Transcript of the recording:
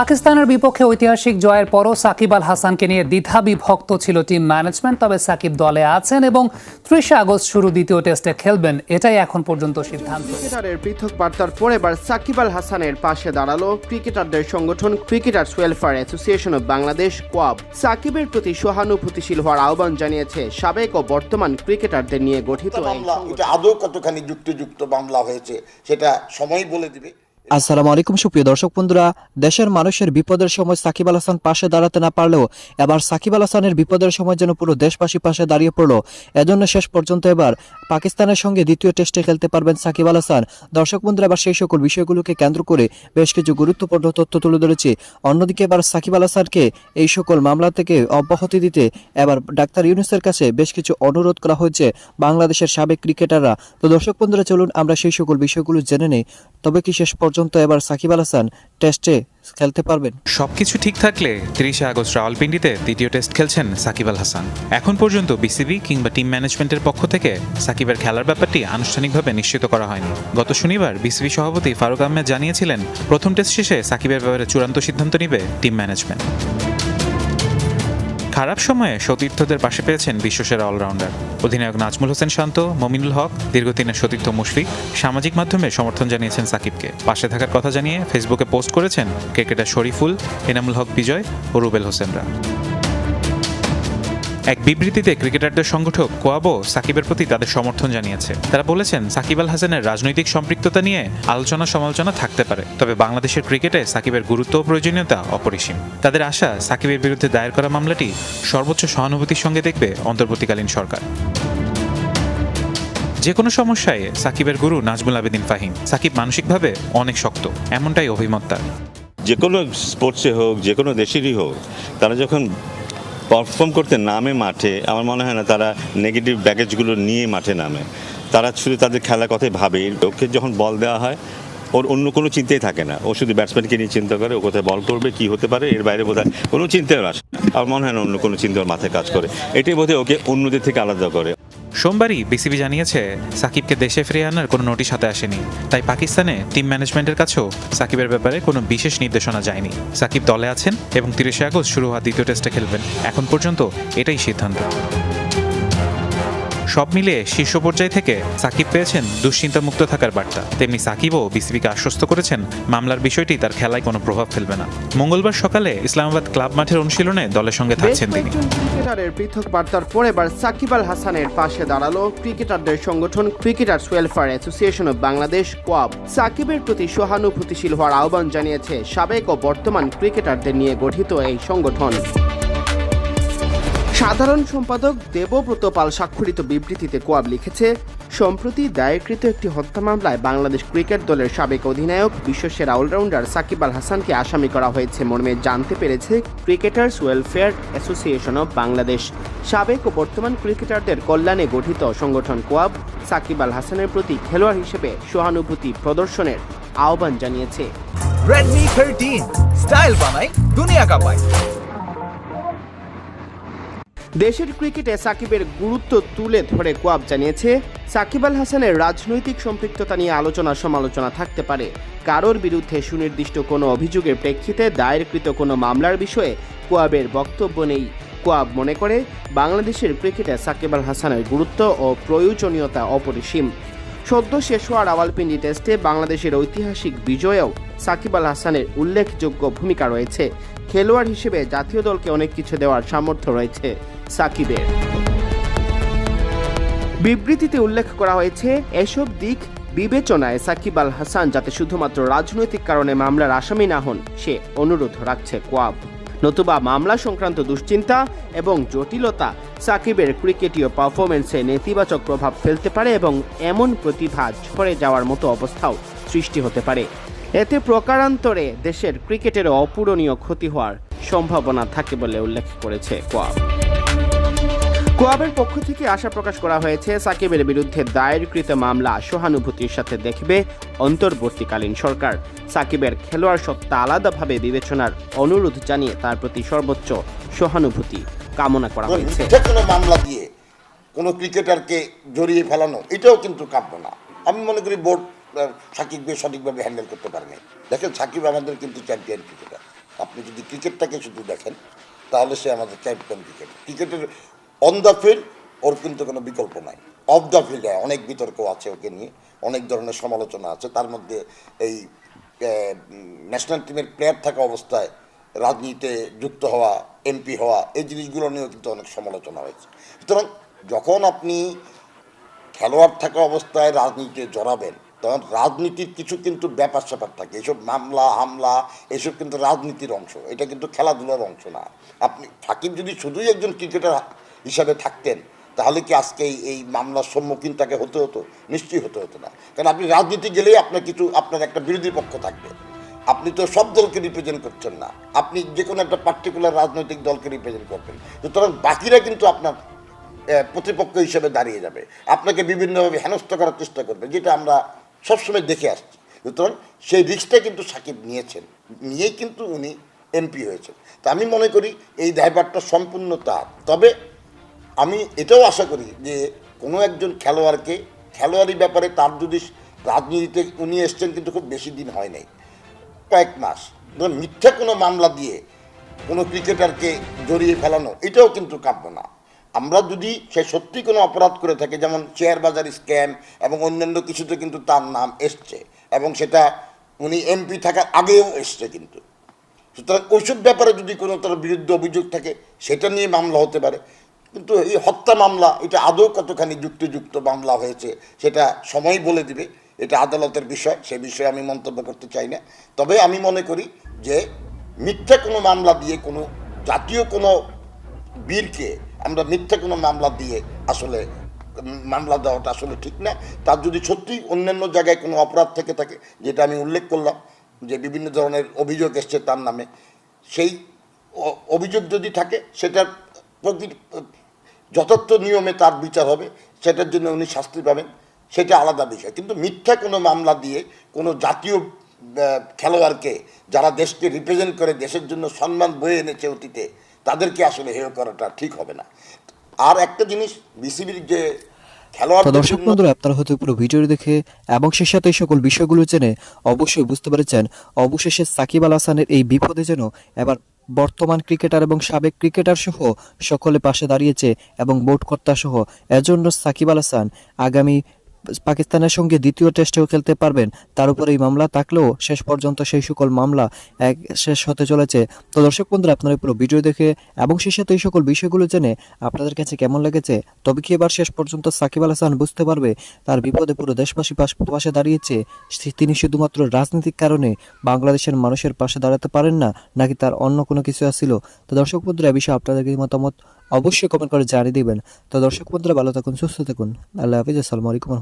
পাকিস্তানের বিপক্ষে ঐতিহাসিক জয়ের পরও সাকিব আল হাসানকে নিয়ে দ্বিধাবিভক্ত ছিল টিম ম্যানেজমেন্ট। তবে সাকিব দলে আছেন এবং ৩০ আগস্ট শুরু দ্বিতীয় টেস্টে খেলবেন, এটাই এখন পর্যন্ত সিদ্ধান্ত। ক্রিকেটারের পৃথক বার্তার পর এবার সাকিব আল হাসানের পাশে দাঁড়ালো ক্রিকেটারদের সংগঠন cricketers welfare association of Bangladesh COAB. সাকিবের প্রতি সহানুভূতিশীল হওয়ার আহ্বান জানিয়েছে সাবেক ও বর্তমান ক্রিকেটারদের নিয়ে গঠিত এই সংগঠন। এটা আদৌ কতখানি যুক্তিযুক্ত মামলা হয়েছে সেটা সময় বলে দিবে। আসসালামু আলাইকুম সুপ্রিয় দর্শক বন্ধুরা, দেশের মানুষের বিপদের সময় সাকিব আল হাসান পাশে দাঁড়াতে না পারলেও এবার সাকিব আল হাসানের বিপদের সময় যেন পুরো দেশবাসী পাশে দাঁড়িয়ে পড়লো। এজন্য শেষ পর্যন্ত এবার পাকিস্তানের সঙ্গে দ্বিতীয় টেস্টে খেলতে পারবেন সাকিব আল হাসান। দর্শক বন্ধুরা, এবার সেই সকল বিষয়গুলোকে কেন্দ্র করে বেশ কিছু গুরুত্বপূর্ণ তথ্য তুলে ধরেছি। অন্যদিকে এবার সাকিব আল হাসানকে এই সকল মামলা থেকে অব্যাহতি দিতে এবার ডাক্তার ইউনূসের কাছে বেশ কিছু অনুরোধ করা হয়েছে বাংলাদেশের সাবেক ক্রিকেটাররা। তো দর্শক বন্ধুরা, চলুন আমরা সেই সকল বিষয়গুলো জেনে নেই। তবে কি শেষ পর্যন্ত এবার সাকিব আল হাসান টেস্টে খেলতে পারবেন? সবকিছু ঠিক থাকলে ৩০ আগস্ট রাওয়ালপিন্ডিতে দ্বিতীয় টেস্ট খেলছেন সাকিব আল হাসান। এখন পর্যন্ত বিসিবি কিংবা টিম ম্যানেজমেন্টের পক্ষ থেকে সাকিবের খেলার ব্যাপারটি আনুষ্ঠানিকভাবে নিশ্চিত করা হয়নি। গত শনিবার বিসিবি সভাপতি ফারুক আহমেদ জানিয়েছিলেন প্রথম টেস্ট শেষে সাকিবের ব্যাপারে চূড়ান্ত সিদ্ধান্ত নেবে টিম ম্যানেজমেন্ট। খারাপ সময়ে সতীর্থদের পাশে পেয়েছেন বিশ্বসেরা অলরাউন্ডার অধিনায়ক নাজমুল হোসেন শান্ত, মমিনুল হক, দীর্ঘদিনের সতীর্থ মুশফিক সামাজিক মাধ্যমে সমর্থন জানিয়েছেন সাকিবকে। পাশে থাকার কথা জানিয়ে ফেসবুকে পোস্ট করেছেন ক্রিকেটার শরীফুল, এনামুল হক বিজয় ও রুবেল হোসেনরা। এক বিবৃতিতে ক্রিকেটারদের সংগঠক কোয়াবো সাকিবের প্রতি তাদের সমর্থন জানিয়েছে। তারা বলেছেন সাকিব আল হাসানের রাজনৈতিক সম্পৃক্ততা নিয়ে আলোচনা সমালোচনা থাকতে পারে, তবে বাংলাদেশের ক্রিকেটে সাকিবের গুরুত্ব ও প্রয়োজনীয়তা অপরিসীম। তাদের আশা সাকিবের বিরুদ্ধে দায়ের করা মামলাটি সর্বোচ্চ সহানুভূতির সঙ্গে দেখবে অন্তর্বর্তীকালীন সরকার। যে কোনো সমস্যায় সাকিবের গুরু নাজমুল আবেদিন ফাহিম। সাকিব মানসিকভাবে অনেক শক্ত, এমনটাই অভিমত তার। যে কোনো স্পোর্টসে হোক, যে কোনো দেশেরই হোক, তারা যখন পারফর্ম করতে নামে মাঠে, আমার মনে হয় না তারা নেগেটিভ ব্যাগেজগুলো নিয়ে মাঠে নামে। তারা শুধু তাদের খেলার কথাই ভাবে। ওকে যখন বল দেওয়া হয় ওর অন্য কোনো চিন্তাই থাকে না, ও শুধু ব্যাটসম্যানকে নিয়ে চিন্তা করে ও কোথায় বল করবে, কী হতে পারে, এর বাইরে বোধহয় কোনো চিন্তাও আসে না। আমার মনে হয় না অন্য কোনো চিন্তা ওর মাথায় কাজ করে। এটাই বোধহয় ওকে অন্যদের থেকে আলাদা করে। সোমবারই বিসিবি জানিয়েছে সাকিবকে দেশে ফিরিয়ে আনার কোনো নোটিশ হাতে আসেনি, তাই পাকিস্তানে টিম ম্যানেজমেন্টের কাছেও সাকিবের ব্যাপারে কোনো বিশেষ নির্দেশনা যায়নি। সাকিব দলে আছেন এবং ৩০ আগস্ট শুরু হওয়া দ্বিতীয় টেস্টে খেলবেন। এখন পর্যন্ত এটাই সিদ্ধান্ত। সব মিলিয়ে শীর্ষ পর্যায় থেকে সাকিব পেয়েছেন দুশ্চিন্তামুক্ত থাকার বার্তা। তেমনি সাকিবও বিসিবিকে আশ্বস্ত করেছেন মামলার বিষয়টি তার খেলায় কোনো প্রভাব ফেলবে না। মঙ্গলবার সকালে ইসলামাবাদ ক্লাব মাঠের অনুশীলনে দলের সঙ্গে থাকছেন তিনি। ক্রিকেটারের পৃথক বার্তার পর এবার সাকিব আল হাসানের পাশে দাঁড়ালো ক্রিকেটারদের সংগঠন cricketers welfare association of Bangladesh COAB. সাকিবের প্রতি সহানুভূতিশীল হওয়ার আহ্বান জানিয়েছে সাবেক ও বর্তমান ক্রিকেটারদের নিয়ে গঠিত এই সংগঠন। সাধারণ সম্পাদক দেবব্রত পাল স্বাক্ষরিত বিবৃতিতে কোয়াব লিখেছে, সম্প্রতি দায়েরকৃত একটি হত্যা মামলায় বাংলাদেশ ক্রিকেট দলের সাবেক অধিনায়ক বিশ্বসেরা অলরাউন্ডার সাকিব আল হাসানকে আসামি করা হয়েছে মর্মে জানতে পেরেছে cricketers welfare association of Bangladesh. সাবেক ও বর্তমান ক্রিকেটারদের কল্যাণে গঠিত সংগঠন কোয়াব সাকিব আল হাসানের প্রতি খেলোয়াড় হিসেবে সহানুভূতি প্রদর্শনের আহ্বান জানিয়েছে। Redmi 13 স্টাইল বানাই দুনিয়া কাঁপায়। দেশের ক্রিকেটে সাকিবের গুরুত্ব তুলে ধরে কোয়াব জানিয়েছে, সাকিব আল হাসানের রাজনৈতিক সম্পৃক্ততা নিয়ে আলোচনা সমালোচনা থাকতে পারে। কারোর বিরুদ্ধে সুনির্দিষ্ট কোনো অভিযোগের প্রেক্ষিতে দায়েরকৃত কোনো মামলার বিষয়ে কোয়াবের বক্তব্য নেই। কোয়াব মনে করে বাংলাদেশের ক্রিকেটে সাকিব আল হাসানের গুরুত্ব ও প্রয়োজনীয়তা অপরিসীম। সদ্য শেষ হওয়া রাওয়ালপিন্ডি টেস্টে বাংলাদেশের ঐতিহাসিক বিজয়েও সাকিব আল হাসানের উল্লেখযোগ্য ভূমিকা রয়েছে। খেলোয়াড় হিসেবে জাতীয় দলকে অনেক কিছু দেওয়ার সামর্থ্য রয়েছে সাকিবের। বিবৃতিতে উল্লেখ করা হয়েছে, এসব দিক বিবেচনায় সাকিব আল হাসান যাতে শুধুমাত্র রাজনৈতিক কারণে মামলার আসামি না হন সে অনুরোধ রাখছে কোয়াব। নতুবা মামলা সংক্রান্ত দুশ্চিন্তা এবং জটিলতা সাকিবের ক্রিকেটীয় পারফরমেন্সে নেতিবাচক প্রভাব ফেলতে পারে এবং এমন প্রতিভা ঝরে যাওয়ার মতো অবস্থাও সৃষ্টি হতে পারে। এতে প্রকারান্তরে দেশের ক্রিকেটের অপূরণীয় ক্ষতি হওয়ার সম্ভাবনা থাকে বলে উল্লেখ করেছে কোয়াব। কোয়াবের পক্ষ থেকে আশা প্রকাশ করা হয়েছে সাকিবের বিরুদ্ধে দায়েরকৃত মামলা সহানুভূতির সাথে দেখবে অন্তর্বর্তীকালীন সরকার। সাকিবের খেলোয়াড় সত্তা আলাদাভাবে বিবেচনার অনুরোধ জানিয়ে তার প্রতি সর্বোচ্চ সহানুভূতি কামনা করা হয়েছে। কোনো মামলা দিয়ে কোনো ক্রিকেটারকে জড়িয়ে ফেলানো এটাও কিন্তু কাম্য না। আমি মনে করি বোর্ড সাকিবকে সঠিকভাবে হ্যান্ডেল করতে পারেনি। দেখেন, সাকিব আমাদের কিন্তু চ্যাম্পিয়ন ক্রিকেটার, আপনি যদি ক্রিকেটটাকে শুধু দেখেন তাহলে সে আমাদের চ্যাম্পিয়ন ক্রিকেটের অন দ্য ফিল্ড ওর কিন্তু কোনো বিকল্প নাই। অফ দ্য ফিল্ডে অনেক বিতর্ক আছে ওকে নিয়ে, অনেক ধরনের সমালোচনা আছে। তার মধ্যে এই ন্যাশনাল টিমের প্লেয়ার থাকা অবস্থায় রাজনীতিতে যুক্ত হওয়া, এমপি হওয়া, এই জিনিসগুলো নিয়েও কিন্তু অনেক সমালোচনা হয়েছে। সুতরাং যখন আপনি খেলোয়াড় থাকা অবস্থায় রাজনীতিতে জড়াবেন তখন রাজনীতির কিছু কিন্তু ব্যাপার স্যাপার থাকে। এসব মামলা হামলা এসব কিন্তু রাজনীতির অংশ, এটা কিন্তু খেলাধুলার অংশ না। আপনি সাকিব যদি শুধুই একজন ক্রিকেটার হিসাবে থাকতেন তাহলে কি আজকে এই মামলার সম্মুখীন তাকে হতে হতো? নিশ্চয়ই হতে হতো না। কারণ আপনি রাজনীতি গেলেই আপনার একটা বিরোধী পক্ষ থাকবে। আপনি তো সব দলকে রিপ্রেজেন্ট করছেন না, আপনি যে কোনো একটা পার্টিকুলার রাজনৈতিক দলকে রিপ্রেজেন্ট করবেন। সুতরাং বাকিরা কিন্তু আপনার প্রতিপক্ষ হিসেবে দাঁড়িয়ে যাবে, আপনাকে বিভিন্নভাবে হেনস্থ করার চেষ্টা করবে, যেটা আমরা সবসময় দেখে আসছি। সুতরাং সেই রিস্কটা কিন্তু সাকিব নিয়েই কিন্তু উনি এমপি হয়েছেন। তা আমি মনে করি এই দায়ভারটা সম্পূর্ণ তার। তবে আমি এটাও আশা করি যে কোনো একজন খেলোয়াড়ি ব্যাপারে তার যদি রাজনীতিতে উনি এসছেন কিন্তু খুব বেশি দিন হয় নাই, কয়েক মাস, মিথ্যা কোনো মামলা দিয়ে কোনো ক্রিকেটারকে জড়িয়ে ফেলানো এটাও কিন্তু কাম্য না। আমরা যদি সে সত্যি কোনো অপরাধ করে থাকে, যেমন শেয়ার বাজার স্ক্যাম এবং অন্যান্য কিছুতে কিন্তু তার নাম এসছে এবং সেটা উনি এমপি থাকার আগেও এসছে কিন্তু। সুতরাং ওইসব ব্যাপারে যদি কোনো তার বিরুদ্ধে অভিযোগ থাকে সেটা নিয়ে মামলা হতে পারে। কিন্তু এই হত্যা মামলা এটা আদৌ কতখানি যুক্তিযুক্ত মামলা হয়েছে সেটা সময় বলে দিবে, এটা আদালতের বিষয়, সে বিষয়ে আমি মন্তব্য করতে চাই না। তবে আমি মনে করি যে মিথ্যা কোনো মামলা দিয়ে কোনো জাতীয় কোনো বীরকে আমরা মিথ্যা কোনো মামলা দিয়ে আসলে মামলা দেওয়াটা আসলে ঠিক না। তার যদি সত্যি অন্যান্য জায়গায় কোনো অপরাধ থেকে থাকে, যেটা আমি উল্লেখ করলাম যে বিভিন্ন ধরনের অভিযোগ এসছে তার নামে, সেই অভিযোগ যদি থাকে সেটার যথার্থ নিয়মে তার বিচার হবে, সেটার জন্য উনি শাস্তি পাবেন, সেটা আলাদা বিষয়। কিন্তু মিথ্যা কোনো মামলা দিয়ে কোনো জাতীয় খেলোয়াড়কে, যারা দেশকে রিপ্রেজেন্ট করে দেশের জন্য সম্মান বয়ে এনেছে অতীতে, তাদেরকে আসলে হেয় করাটা ঠিক হবে না। আর একটা জিনিস, বিসিবির যে তো দর্শক বন্ধুরা, আপনারা হয়তো পুরো ভিডিওটি দেখে এবং সেই সাথে এই সকল বিষয়গুলো জেনে অবশ্যই বুঝতে পেরেছেন অবশেষে সাকিব আল হাসানের এই বিপদে যেন এবার বর্তমান ক্রিকেটার এবং সাবেক ক্রিকেটার সহ সকলে পাশে দাঁড়িয়েছে এবং বোর্ড কর্তা সহ। এজন্য সাকিব আল হাসান আগামী পাকিস্তানের সঙ্গে দ্বিতীয় টেস্টেও খেলতে পারবেন। তার উপরে এই মামলা থাকলেও শেষ পর্যন্ত সেই সকল মামলা শেষ হতে চলেছে। তো দর্শক বন্ধুরা, আপনারা পুরো ভিডিও দেখে এবং সেই সাথে এই সকল বিষয়গুলো জেনে আপনাদের কাছে কেমন লেগেছে? তবে কি এবার শেষ পর্যন্ত সাকিব আল হাসান বুঝতে পারবে তার বিপদে পুরো দেশবাসী পাশে দাঁড়িয়েছে, তিনি শুধুমাত্র রাজনৈতিক কারণে বাংলাদেশের মানুষের পাশে দাঁড়াতে পারেন না, নাকি তার অন্য কোনো কিছু আছিল? তো দর্শক বন্ধুরা, এই বিষয়ে আপনাদের মতামত অবশ্যই কমেন্ট করে জানিয়ে দিবেন। তো দর্শক বন্ধুরা, ভালো থাকুন, সুস্থ থাকুন, আল্লাহ হাফিজ, আসসালামু আলাইকুম।